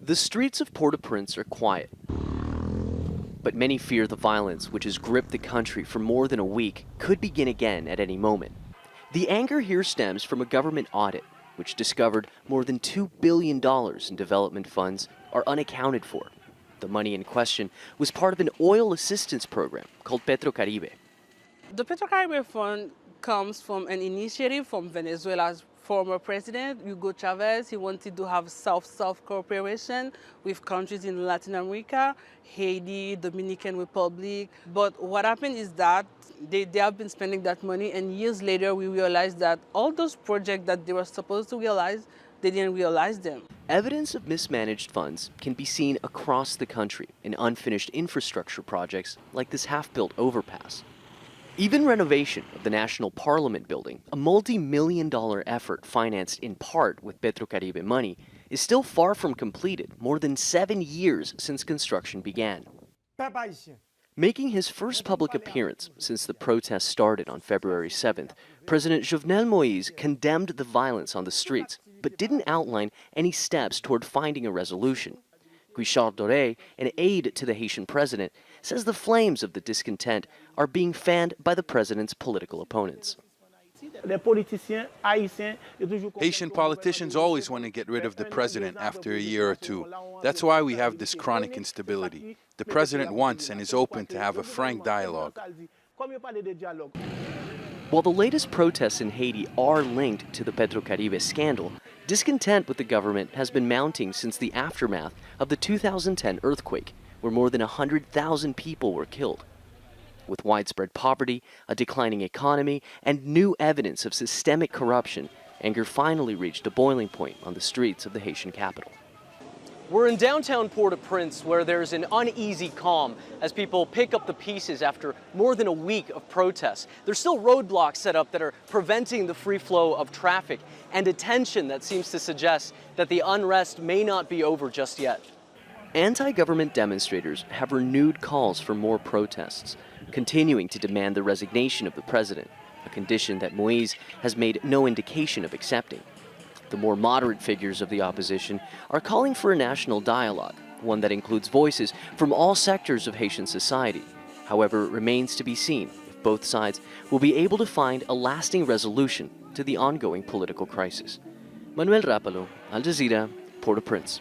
The streets of Port-au-Prince are quiet, but many fear the violence which has gripped the country for more than a week could begin again at any moment. The anger here stems from a government audit which discovered more than $2 billion in development funds are unaccounted for. The money in question was part of an oil assistance program called Petrocaribe. The Petrocaribe Fund comes from an initiative from Venezuela's former president, Hugo Chavez. He wanted to have South-South cooperation with countries in Latin America, Haiti, Dominican Republic. But what happened is that they have been spending that money, and years later we realized that all those projects that they were supposed to realize, they didn't realize them. Evidence of mismanaged funds can be seen across the country in unfinished infrastructure projects like this half-built overpass. Even renovation of the National Parliament building, a multi-million-dollar effort financed in part with Petrocaribe money, is still far from completed, more than 7 years since construction began. Making his first public appearance since the protests started on February 7th, President Jovenel Moise condemned the violence on the streets, but didn't outline any steps toward finding a resolution. Guichard Doré, an aide to the Haitian president, says the flames of the discontent are being fanned by the president's political opponents. Haitian politicians always want to get rid of the president after a year or two. That's why we have this chronic instability. The president wants and is open to have a frank dialogue. While the latest protests in Haiti are linked to the Petrocaribe scandal, discontent with the government has been mounting since the aftermath of the 2010 earthquake, where more than 100,000 people were killed. With widespread poverty, a declining economy, and new evidence of systemic corruption, anger finally reached a boiling point on the streets of the Haitian capital. We're in downtown Port-au-Prince, where there's an uneasy calm as people pick up the pieces after more than a week of protests. There's still roadblocks set up that are preventing the free flow of traffic, and a tension that seems to suggest that the unrest may not be over just yet. Anti-government demonstrators have renewed calls for more protests, continuing to demand the resignation of the president, a condition that Moise has made no indication of accepting. The more moderate figures of the opposition are calling for a national dialogue, one that includes voices from all sectors of Haitian society. However, it remains to be seen if both sides will be able to find a lasting resolution to the ongoing political crisis. Manuel Rapalo, Al Jazeera, Port-au-Prince.